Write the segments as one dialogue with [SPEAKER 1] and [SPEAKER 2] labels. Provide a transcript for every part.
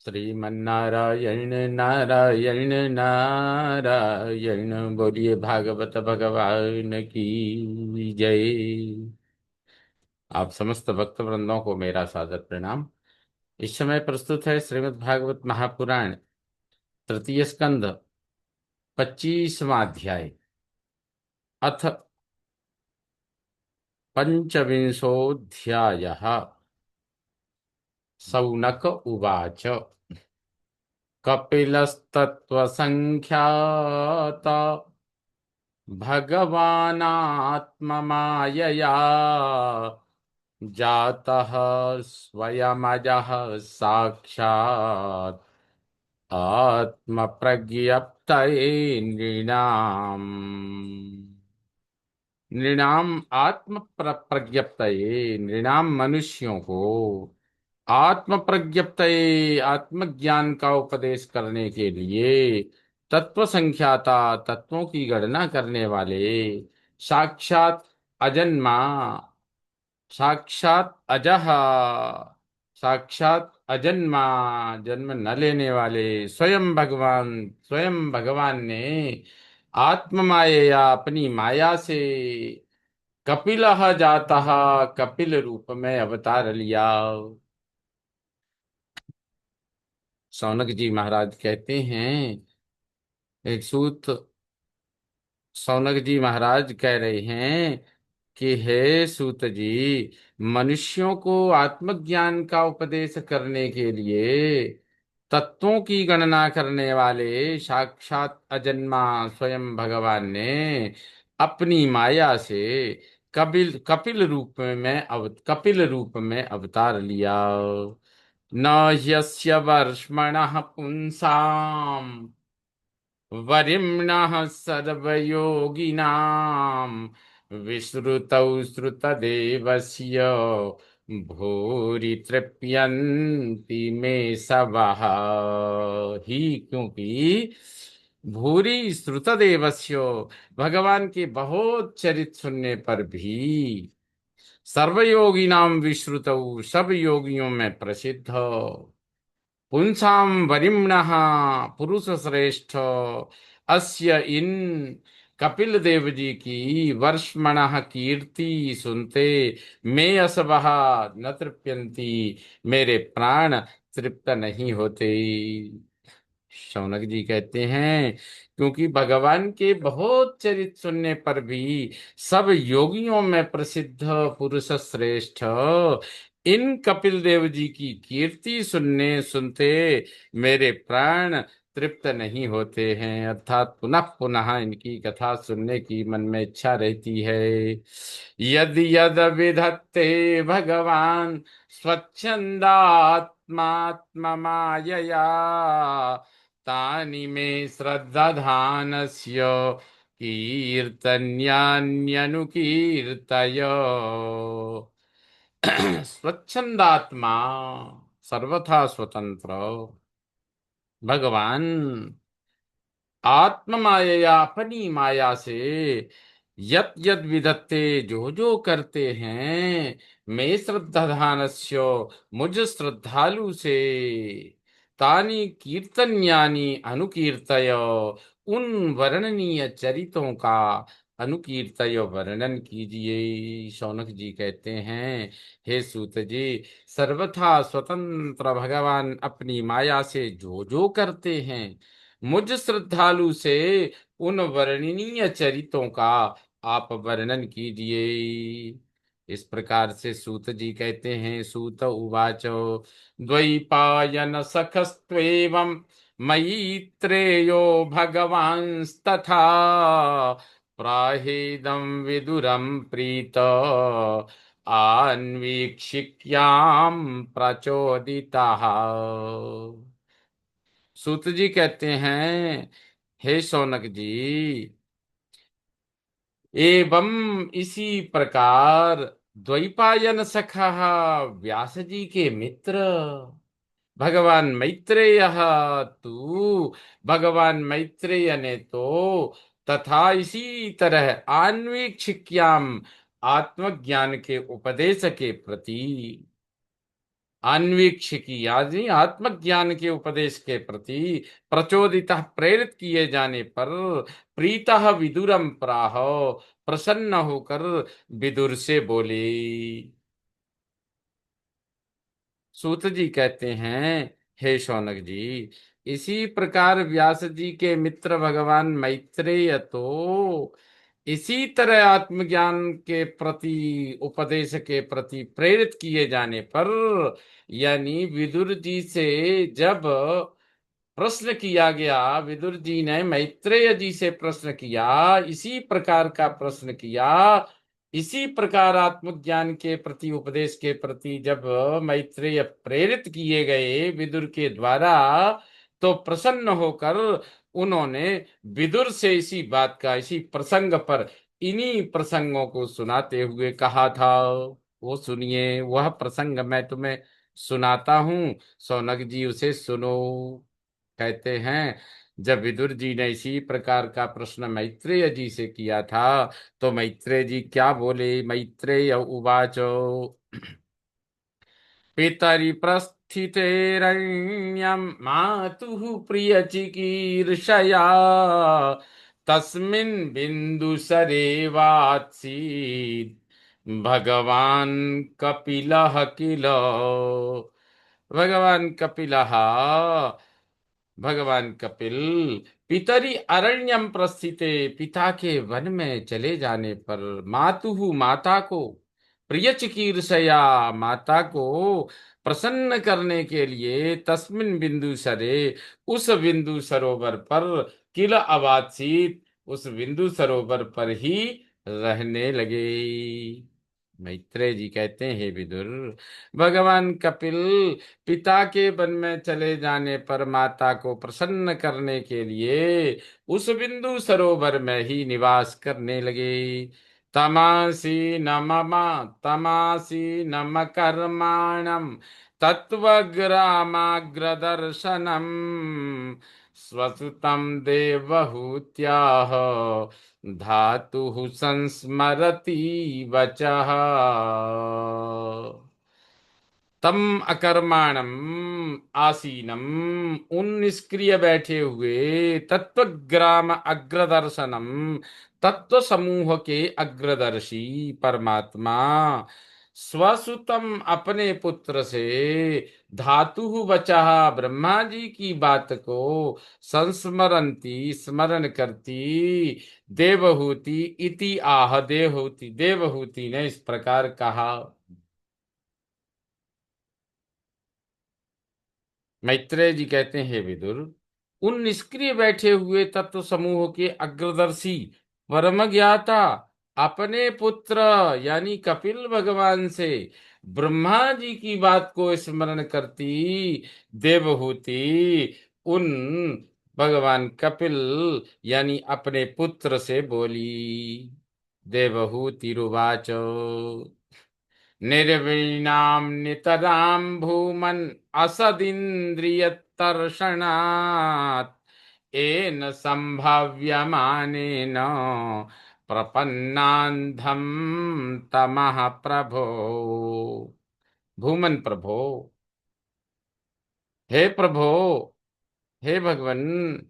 [SPEAKER 1] श्रीमन्नारायण नारायण नारायण। बोलिए भागवत भगवान की जय। आप समस्त भक्त वृंदों को मेरा सादर प्रणाम। इस समय प्रस्तुत है श्रीमद् भागवत महापुराण तृतीय स्कंद 25वां अध्याय अथ पंचविंशोऽध्यायः। सौनक उवाच। कपिलस्तत्त्वसङ्ख्यात भगवानात्ममायया जातः स्वयमजः साक्षात् आत्मप्रज्ञप्तये नृणाम्। नृणाम आत्म प्रज्ञप्तये, नृणाम मनुष्यों को आत्म प्रज्ञप्तये, आत्मज्ञान का उपदेश करने के लिए तत्व संख्याता, तत्वों की गणना करने वाले, साक्षात अजन्मा, साक्षात अजह, साक्षात अजन्मा, जन्म न लेने वाले स्वयं भगवान ने आत्म माया, अपनी माया से कपिलः जातः, कपिल रूप में अवतार लिया। सौनक जी महाराज कहते हैं, एक सूत सौनक जी महाराज कह रहे हैं कि हे सूत जी, मनुष्यों को आत्मज्ञान का उपदेश करने के लिए तत्वों की गणना करने वाले साक्षात अजन्मा स्वयं भगवान ने अपनी माया से कपिल रूप में अवतार लिया। न ह्यस्य वर्ष्मणः पुंसाम् वरिम्णः सर्वयोगिनां विश्रुतौ श्रुतदेवस्य भूरि तृप्यन्ति मे सवः ही। क्योंकि भूरि श्रुतदेवस्य, भगवान के बहुत चरित सुनने पर भी सर्वयोगिनाम विश्रुतौ, सब योगियों में प्रसिद्ध, पुंसाम वरिम्णः, पुरुष श्रेष्ठ, अस्य इन कपिल देव जी की वर्ष्मणः कीर्ति सुनते मैं असवः न तृप्यन्ति, मेरे प्राण तृप्त नहीं होते। शौनक जी कहते हैं, क्योंकि भगवान के बहुत चरित सुनने पर भी सब योगियों में प्रसिद्ध, पुरुष श्रेष्ठ इन कपिल देव जी की कीर्ति सुनने सुनते मेरे प्राण तृप्त नहीं होते हैं, अर्थात पुनः पुनः इनकी कथा सुनने की मन में इच्छा रहती है। यद यद विधत्ते भगवान स्वच्छंदात्मात्म मायया तानि मे श्रद्धाधानस्य कीर्तन्यान्यनुकीर्तय। स्वच्छंदात्मा, सर्वथा स्वतंत्र भगवान आत्म माया, अपनी माया से यत यद विधत्ते, जो जो करते हैं, मैं श्रद्धाधानस्य, मुझ श्रद्धालु से, तानि कीर्तन्यानि अनुकीर्तय, उन वर्णनीय चरितों का अनुकीर्तय, वर्णन कीजिए। शौनक जी कहते हैं, हे सूत जी, सर्वथा स्वतंत्र भगवान अपनी माया से जो जो करते हैं, मुझ श्रद्धालु से उन वर्णनीय चरितों का आप वर्णन कीजिए। इस प्रकार से सूत जी कहते हैं, सूत उवाच द्वैपायन सखस्त्वेवं मैत्रेयो भगवांस्तथा प्राहेदं विदुरं प्रीत अन्वीक्षिक्यां प्रचोदितः। सूत जी कहते हैं, हे शौनक जी, एवं इसी प्रकार द्वैपायन सखा, व्यास जी के मित्र भगवान मैत्रेय, तू भगवान मैत्रेय ने तो तथा इसी तरह आन्वीक्षिक्याम, आत्मज्ञान के उपदेश के प्रति अन्वीक्षिकी यानी आत्मज्ञान के उपदेश के प्रति प्रचोदितः प्रेरित किए जाने पर प्रीतः विदुरम प्राह, प्रसन्न होकर विदुर से बोले। सूत जी कहते हैं, हे शौनक जी, इसी प्रकार व्यास जी के मित्र भगवान मैत्रेय तो इसी तरह आत्मज्ञान के प्रति उपदेश के प्रति प्रेरित किए जाने पर, यानी विदुर जी से जब प्रश्न किया गया, विदुर जी ने मैत्रेय जी से प्रश्न किया, इसी प्रकार का प्रश्न किया, इसी प्रकार आत्मज्ञान के प्रति उपदेश के प्रति जब मैत्रेय प्रेरित किए गए विदुर के द्वारा, तो प्रसन्न होकर उन्होंने विदुर से इसी बात का, इसी प्रसंग पर, इन्हीं प्रसंगों को सुनाते हुए कहा था। वो सुनिए, वह प्रसंग मैं तुम्हें सुनाता हूं, सौनक जी उसे सुनो। कहते हैं, जब विदुर जी ने इसी प्रकार का प्रश्न मैत्रेय जी से किया था, तो मैत्रेय जी क्या बोले। मैत्रेय उवाचो, पितरि प्रस्थितेरण्यं मातुः प्रियचिकीर्षया तस्मिन् बिन्दुसरेवात्सीत् भगवान् कपिलः किल। भगवान कपिलः, भगवान कपिल पितरी अरण्यम प्रस्थिते, पिता के वन में चले जाने पर, मातुहु माता को, प्रिय चिकीर्षया माता को प्रसन्न करने के लिए, तस्मिन बिंदु सरे उस बिंदु सरोवर पर, किल अवात्सीत उस बिंदु सरोवर पर ही रहने लगे। मैत्रेय जी कहते हैं, हे विदुर, भगवान कपिल पिता के वन में चले जाने पर माता को प्रसन्न करने के लिए उस बिंदु सरोवर में ही निवास करने लगे। तमासी न मम, तमासी न कर्माणम तत्वग्रामाग्रदर्शनम स्वसुतम देवहूत्याह धातु संस्मरति वचः। तम अकर्माणम आसीनम, उन निष्क्रिय बैठे हुए, तत्वग्राम अग्रदर्शनम, तत्व समूह के अग्रदर्शी परमात्मा, स्वसुतम अपने पुत्र से, धातु बचः ब्रह्मा जी की बात को, संस्मरंती स्मरण करती, देवहूति इति आह, देवहूति देवहूति ने इस प्रकार कहा। मैत्रेय जी कहते हैं, हे विदुर, उन निष्क्रिय बैठे हुए तत्व समूह के अग्रदर्शी परम ज्ञाता अपने पुत्र यानी कपिल भगवान से ब्रह्मा जी की बात को स्मरण करती देवहूति उन भगवान कपिल यानी अपने पुत्र से बोली। देवहूति रुवाच, निर्वीणां नितरां भूमन् असदिन्द्रियतर्षणात् येन सम्भाव्यमानेन प्रपन्नान्धं तमः प्रभो। भूमन प्रभो, हे प्रभो, हे भगवन,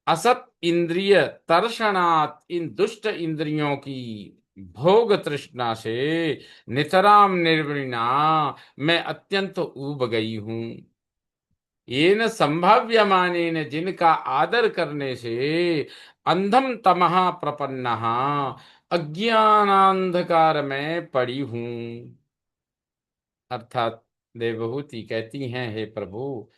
[SPEAKER 1] असत इंद्रिय तर्षणात् इन दुष्ट इंद्रियों की भोग तृष्णा से, नितराम निर्विणा मैं अत्यंत ऊब गई हूं। ये न संभाव्य माने न जिनका आदर करने से, अंधम तमहा प्रपन्ना अज्ञानांधकार में पड़ी हूं। अर्थात देवहूति कहती हैं, हे प्रभु,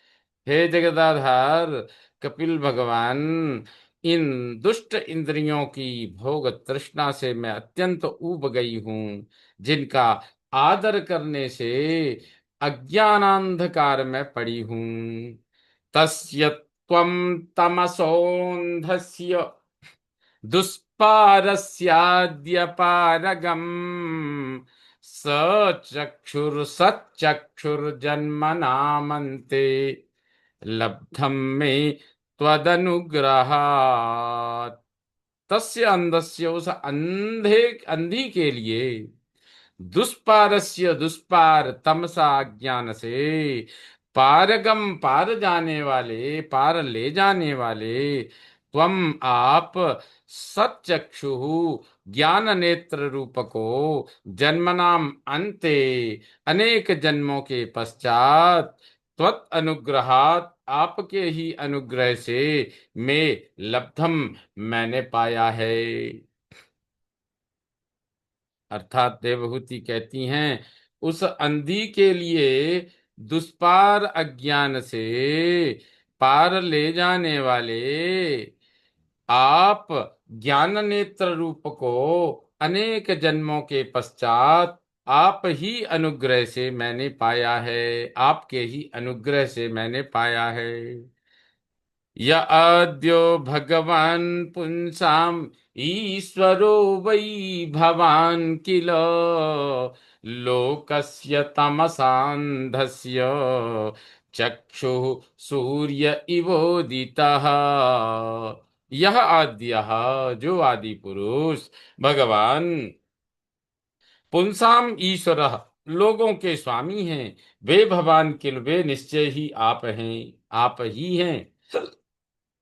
[SPEAKER 1] हे जगदाधार कपिल भगवान, इन दुष्ट इंद्रियों की भोग तृष्णा से मैं अत्यंत ऊब गई हूं, जिनका आदर करने से अज्ञानांधकार में पड़ी हूं। तस्य त्वं तमसोऽन्धस्य दुष्पारस्याद्यपारगम् स चक्षुर्सच्चक्षुर्जन्मनामन्ते लब्धं मे त्वदनुग्रहात्। तस्य अंधस्य उस अंधे अंधी के लिए दुष्पारस्य दुष्पार तमसा अज्ञान से, पारगम पार जाने वाले, पार ले जाने वाले, त्वम आप, सचक्षु ज्ञान नेत्र रूप को, जन्मनाम अंते, अनेक जन्मों के पश्चात, त्वत् अनुग्रहात आपके ही अनुग्रह से, मैं लब्धम मैंने पाया है। अर्थात देवहूति कहती हैं, उस अंधी के लिए दुष्पार अज्ञान से पार ले जाने वाले आप ज्ञान नेत्र रूप को अनेक जन्मों के पश्चात आप ही अनुग्रह से मैंने पाया है, आपके ही अनुग्रह से मैंने पाया है। य अद्यो भगवान् पुंसाम् ईश्वरो वै भवान् किल, लोकस्य तमसान्धस्य चक्षुः सूर्य इवोदितः। यह आद्यः, जो आदि पुरुष, भगवान, पुंसाम ईश्वरः, लोगों के स्वामी हैं, वे भगवान किल, वे निश्चय ही आप हैं, आप ही हैं।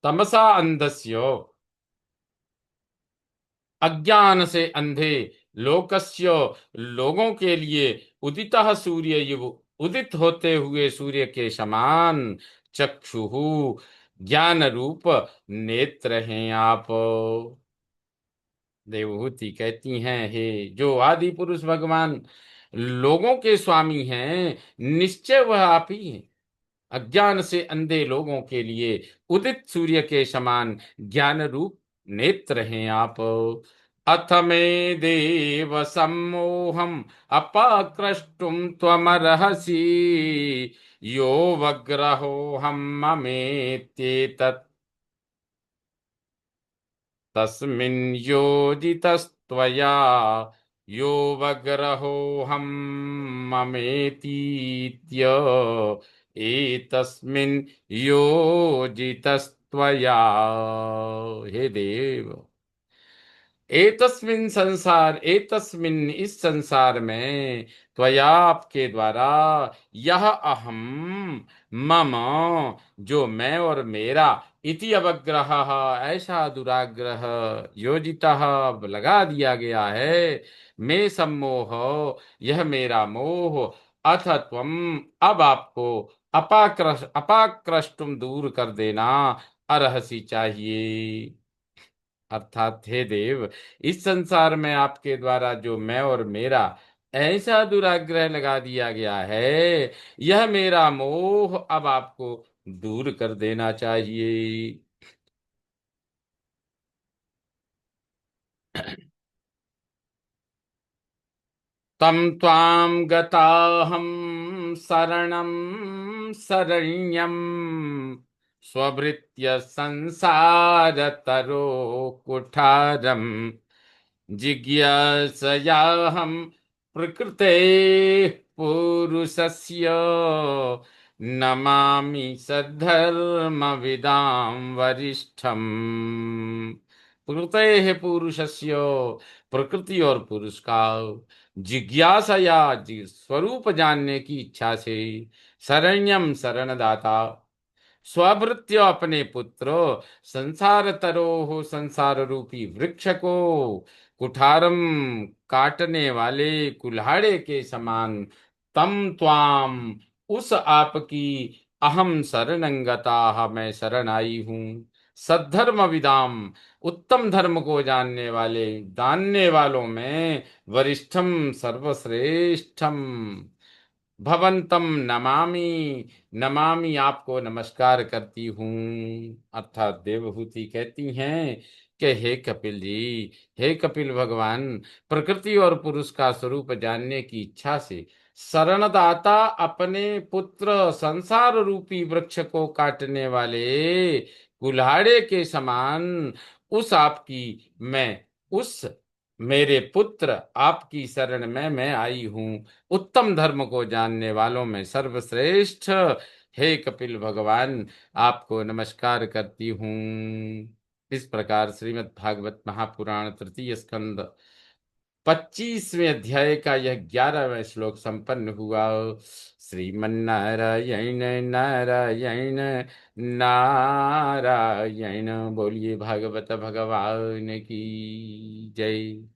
[SPEAKER 1] तमसा अंधस्य, अज्ञान से अंधे, लोकस्य, लोगों के लिए, उदितः सूर्य युव, उदित होते हुए सूर्य के समान, चक्षुः, ज्ञान रूप नेत्र हैं आप। देवहूति कहती हैं, हे जो आदि पुरुष भगवान लोगों के स्वामी हैं, निश्चय वह आप ही हैं। अज्ञान से अंधे लोगों के लिए उदित सूर्य के समान ज्ञान रूप नेत्र हैं आप। अथ मे देव सम्मोहम अपाक्रष्टुम त्वमर्हसि, यो वग्रहो हम ममेत्येतत् तस्मिन् योजितस्त्वया, यो वग्रहो हम ममेतीत्य एतस्मिन् योजितस्त्वया। हे देव, एतस्मिन् संसार, एतस्मिन् इस संसार में, त्वया आपके द्वारा, यह अहम, मम जो मैं और मेरा, इति अवग्रह ऐसा दुराग्रह, योजितः लगा दिया गया है, मैं सम्मोह यह मेरा मोह, अथ त्वम अब आपको, अपाक्रष्टुम दूर कर देना, अर्हसि चाहिए। अर्थात हे देव, इस संसार में आपके द्वारा जो मैं और मेरा ऐसा दुराग्रह लगा दिया गया है, यह मेरा मोह अब आपको दूर कर देना चाहिए। तम त्वाम गताहम शरणं शरण्यम, स्वभृत्य संसार तरो कुठारम, जिज्ञासयाहं प्रकृते पुरुषस्य, नमामि सद्धर्मविदां वरिष्ठम्। प्रकृते पुरुषस्य, प्रकृति और पुरुष का, जिज्ञासया स्वरूप जानने की इच्छा से, शरण्यम शरणदाता, स्वभृत्य अपने पुत्र, संसार तरोह संसार रूपी वृक्ष को, कुठारम काटने वाले कुल्हाड़े के समान, तम त्वाम उस आपकी, अहम शरणंगता मैं शरण आई हूँ, सद्धर्म विदाम उत्तम धर्म को जानने वाले, जानने वालों में वरिष्ठम सर्वश्रेष्ठम, भवंतम नमामि, नमामि आपको नमस्कार करती हूँ। अर्थात देवहूति कहती हैं कि हे कपिल जी, हे कपिल भगवान, प्रकृति और पुरुष का स्वरूप जानने की इच्छा से शरणदाता अपने पुत्र, संसार रूपी वृक्ष को काटने वाले कुल्हाड़े के समान, उस आपकी मैं, उस मेरे पुत्र आपकी शरण में मैं आई हूँ, उत्तम धर्म को जानने वालों में सर्वश्रेष्ठ, हे कपिल भगवान, आपको नमस्कार करती हूँ। इस प्रकार श्रीमद् भागवत महापुराण तृतीय स्कंद 25वें अध्याय का यह 11वां श्लोक संपन्न हुआ। श्रीमन्नारायण नारायण नारायण। बोलिए भागवत भगवान की जय।